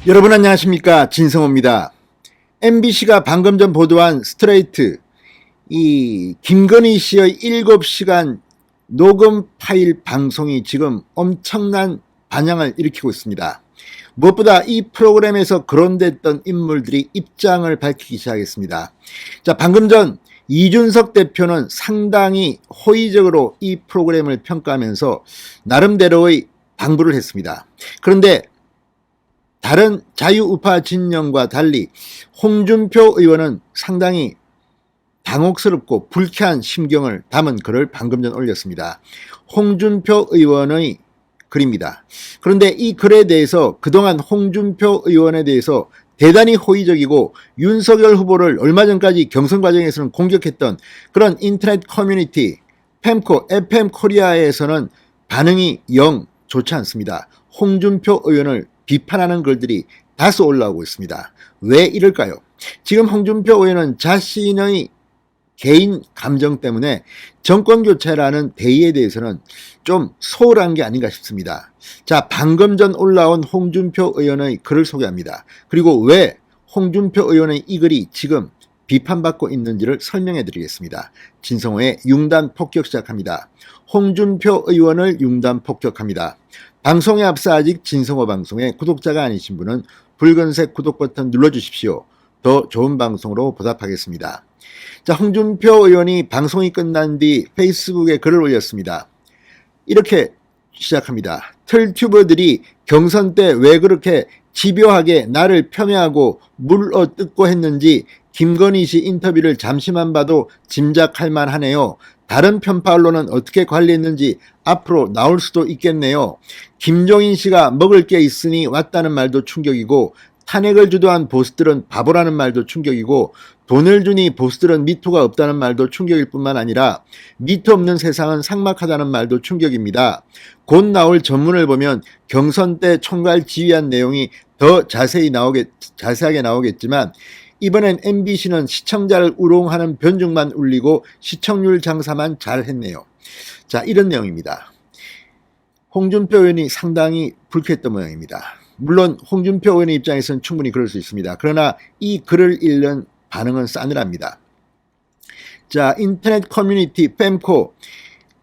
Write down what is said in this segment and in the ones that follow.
여러분 안녕하십니까, 진성호입니다. MBC가 방금 전 보도한 스트레이트, 이 김건희 씨의 7시간 녹음 파일 방송이 지금 엄청난 반향을 일으키고 있습니다. 무엇보다 이 프로그램에서 거론됐던 인물들이 입장을 밝히기 시작했습니다. 자, 방금 전 이준석 대표는 상당히 호의적으로 이 프로그램을 평가하면서 나름대로의 당부를 했습니다. 그런데 다른 자유우파 진영과 달리 홍준표 의원은 상당히 당혹스럽고 불쾌한 심경을 담은 글을 방금 전 올렸습니다. 홍준표 의원의 글입니다. 그런데 이 글에 대해서 그동안 홍준표 의원에 대해서 대단히 호의적이고 윤석열 후보를 얼마 전까지 경선 과정에서는 공격했던 그런 인터넷 커뮤니티 팸코, FM 코리아에서는 반응이 영 좋지 않습니다. 홍준표 의원을 비판하는 글들이 다수 올라오고 있습니다. 왜 이럴까요? 지금 홍준표 의원은 자신의 개인 감정 때문에 정권교체라는 대의에 대해서는 좀 소홀한 게 아닌가 싶습니다. 자, 방금 전 올라온 홍준표 의원의 글을 소개합니다. 그리고 왜 홍준표 의원의 이 글이 지금 비판받고 있는지를 설명해 드리겠습니다. 진성호의 융단 폭격 시작합니다. 홍준표 의원을 융단 폭격합니다. 방송에 앞서 아직 진성호 방송의 구독자가 아니신 분은 붉은색 구독 버튼 눌러주십시오. 더 좋은 방송으로 보답하겠습니다. 자, 홍준표 의원이 방송이 끝난 뒤 페이스북에 글을 올렸습니다. 이렇게 시작합니다. 털튜버들이 경선 때 왜 그렇게 집요하게 나를 폄훼하고 물어뜯고 했는지 김건희 씨 인터뷰를 잠시만 봐도 짐작할 만하네요. 다른 편파 언론은 어떻게 관리했는지 앞으로 나올 수도 있겠네요. 김종인 씨가 먹을 게 있으니 왔다는 말도 충격이고 탄핵을 주도한 보스들은 바보라는 말도 충격이고 돈을 주니 보스들은 미토가 없다는 말도 충격일 뿐만 아니라 미토 없는 세상은 삭막하다는 말도 충격입니다. 곧 나올 전문을 보면 경선 때 총괄 지휘한 내용이 더 자세하게 나오겠지만 이번엔 MBC는 시청자를 우롱하는 변죽만 울리고 시청률 장사만 잘 했네요. 자, 이런 내용입니다. 홍준표 의원이 상당히 불쾌했던 모양입니다. 물론 홍준표 의원의 입장에서는 충분히 그럴 수 있습니다. 그러나 이 글을 읽는 반응은 싸늘합니다. 자, 인터넷 커뮤니티 팸코,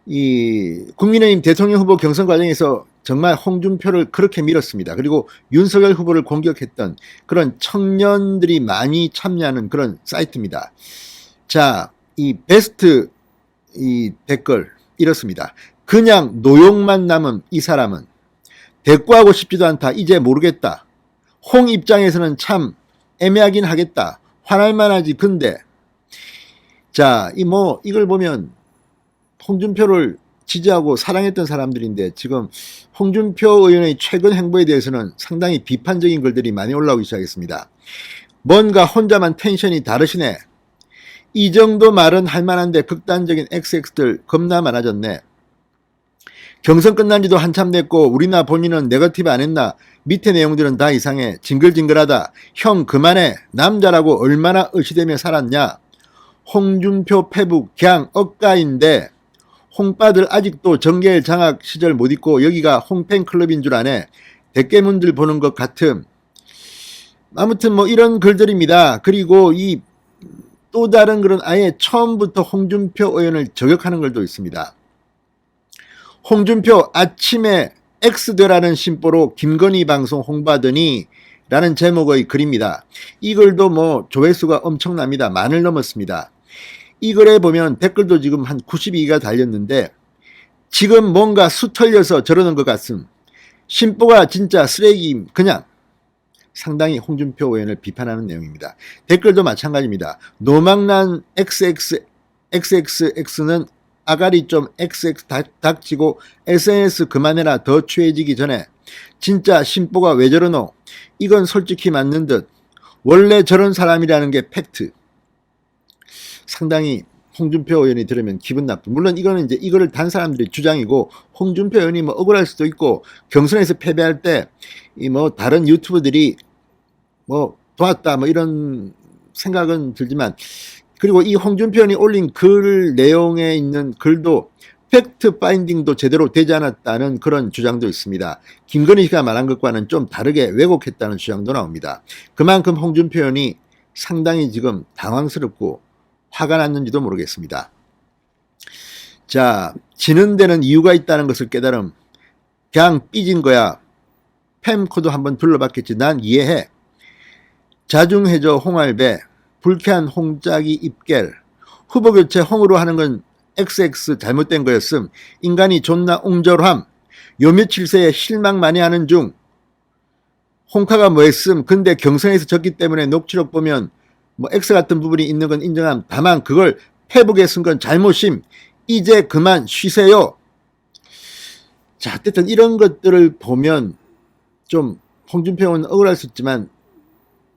이 국민의힘 대통령 후보 경선 과정에서 정말 홍준표를 그렇게 밀었습니다. 그리고 윤석열 후보를 공격했던 그런 청년들이 많이 참여하는 그런 사이트입니다. 자, 이 베스트 이 댓글 이렇습니다. 그냥 노용만 남은 이 사람은 대꾸하고 싶지도 않다. 이제 모르겠다. 홍 입장에서는 참 애매하긴 하겠다. 화날 만하지. 근데 자, 이걸 보면 홍준표를 지지하고 사랑했던 사람들인데 지금 홍준표 의원의 최근 행보에 대해서는 상당히 비판적인 글들이 많이 올라오기 시작했습니다. 뭔가 혼자만 텐션이 다르시네. 이 정도 말은 할 만한데 극단적인 XX들 겁나 많아졌네. 경선 끝난 지도 한참 됐고 우리나 본인은 네거티브 안 했나. 밑에 내용들은 다 이상해. 징글징글하다. 형 그만해. 남자라고 얼마나 의시되며 살았냐. 홍준표 페북 그냥 억가인데 홍빠들 아직도 정계일 장학 시절 못 잊고 여기가 홍팬클럽인 줄 아네. 대깨문들 보는 것 같음. 아무튼 이런 글들입니다. 그리고 이 또 다른 글은 아예 처음부터 홍준표 의원을 저격하는 글도 있습니다. 홍준표 아침에 X되라는 심보로 김건희 방송 홍보하더니 라는 제목의 글입니다. 이 글도 조회수가 엄청납니다. 만을 넘었습니다. 이 글에 보면 댓글도 지금 한 92개가 달렸는데 지금 뭔가 수 털려서 저러는 것 같음. 심보가 진짜 쓰레기임. 그냥 상당히 홍준표 의원을 비판하는 내용입니다. 댓글도 마찬가지입니다. 노망난 XXX는 아가리 좀 XX 닥치고 SNS 그만해라. 더 추해지기 전에. 진짜 심보가 왜 저러노. 이건 솔직히 맞는 듯. 원래 저런 사람이라는 게 팩트. 상당히 홍준표 의원이 들으면 기분 나쁜. 물론 이거는 이제 이거를 단 사람들의 주장이고 홍준표 의원이 억울할 수도 있고 경선에서 패배할 때 이 다른 유튜버들이 도왔다 이런 생각은 들지만 그리고 이 홍준표 의원이 올린 글 내용에 있는 글도 팩트 파인딩도 제대로 되지 않았다는 그런 주장도 있습니다. 김건희 씨가 말한 것과는 좀 다르게 왜곡했다는 주장도 나옵니다. 그만큼 홍준표 의원이 상당히 지금 당황스럽고 화가 났는지도 모르겠습니다. 자, 지는 데는 이유가 있다는 것을 깨달음. 그냥 삐진 거야. 팸코도 한번 둘러봤겠지. 난 이해해. 자중해저 홍알배, 불쾌한 홍짜기 입겔, 후보교체 홍으로 하는 건 XX 잘못된 거였음. 인간이 존나 옹졸함. 요 며칠 새에 실망 많이 하는 중. 홍카가 뭐 했음. 근데 경선에서 졌기 때문에 녹취록 보면 뭐 X 같은 부분이 있는 건 인정함. 다만 그걸 페북에 쓴 건 잘못임. 이제 그만 쉬세요. 자, 어쨌든 이런 것들을 보면 좀 홍준표 의원은 억울할 수 있지만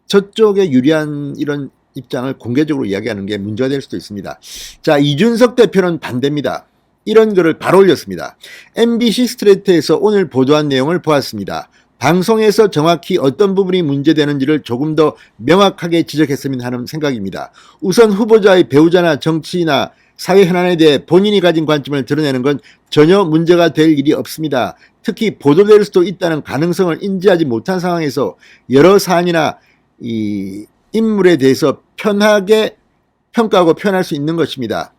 저쪽에 유리한 이런 입장을 공개적으로 이야기하는 게 문제가 될 수도 있습니다. 자, 이준석 대표는 반대입니다. 이런 글을 바로 올렸습니다. MBC 스트레이트에서 오늘 보도한 내용을 보았습니다. 방송에서 정확히 어떤 부분이 문제되는지를 조금 더 명확하게 지적했으면 하는 생각입니다. 우선 후보자의 배우자나 정치나 사회 현안에 대해 본인이 가진 관점을 드러내는 건 전혀 문제가 될 일이 없습니다. 특히 보도될 수도 있다는 가능성을 인지하지 못한 상황에서 여러 사안이나 이 인물에 대해서 편하게 평가하고 표현할 수 있는 것입니다.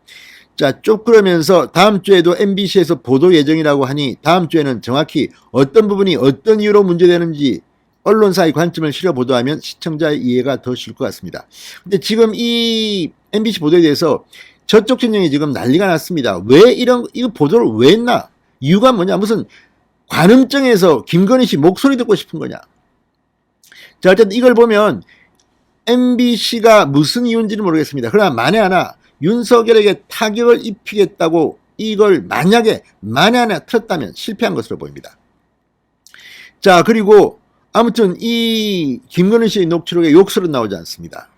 자, 쭉 그러면서 다음 주에도 MBC에서 보도 예정이라고 하니 다음 주에는 정확히 어떤 부분이 어떤 이유로 문제되는지 언론사의 관점을 실어 보도하면 시청자의 이해가 더 쉬울 것 같습니다. 근데 지금 이 MBC 보도에 대해서 저쪽 진영이 지금 난리가 났습니다. 왜 이거 보도를 왜 했나? 이유가 뭐냐? 무슨 관음증에서 김건희 씨 목소리 듣고 싶은 거냐? 자, 어쨌든 이걸 보면 MBC가 무슨 이유인지는 모르겠습니다. 그러나 만에 하나 윤석열에게 타격을 입히겠다고 이걸 만약에 틀었다면 실패한 것으로 보입니다. 자, 그리고 아무튼 이 김건희 씨의 녹취록에 욕설은 나오지 않습니다.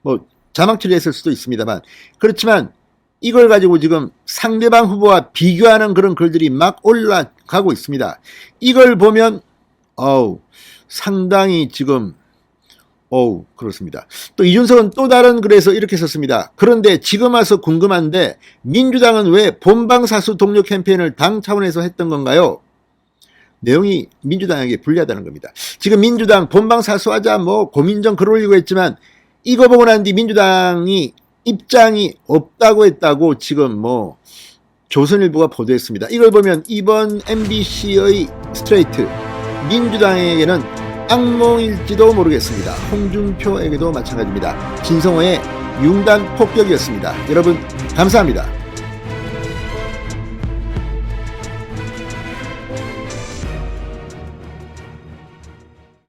뭐 자막 처리했을 수도 있습니다만, 그렇지만 이걸 가지고 지금 상대방 후보와 비교하는 그런 글들이 막 올라가고 있습니다. 이걸 보면 상당히 지금 그렇습니다. 또 이준석은 또 다른 글에서 이렇게 썼습니다. 그런데 지금 와서 궁금한데 민주당은 왜 본방사수 동료 캠페인을 당 차원에서 했던 건가요? 내용이 민주당에게 불리하다는 겁니다. 지금 민주당 본방사수하자 뭐 고민정 글 올리고 했지만 이거 보고 난 뒤 민주당이 입장이 없다고 했다고 지금 뭐 조선일보가 보도했습니다. 이걸 보면 이번 MBC의 스트레이트 민주당에게는 악몽일지도 모르겠습니다. 홍준표에게도 마찬가지입니다. 진성호의 융단 폭격이었습니다. 여러분 감사합니다.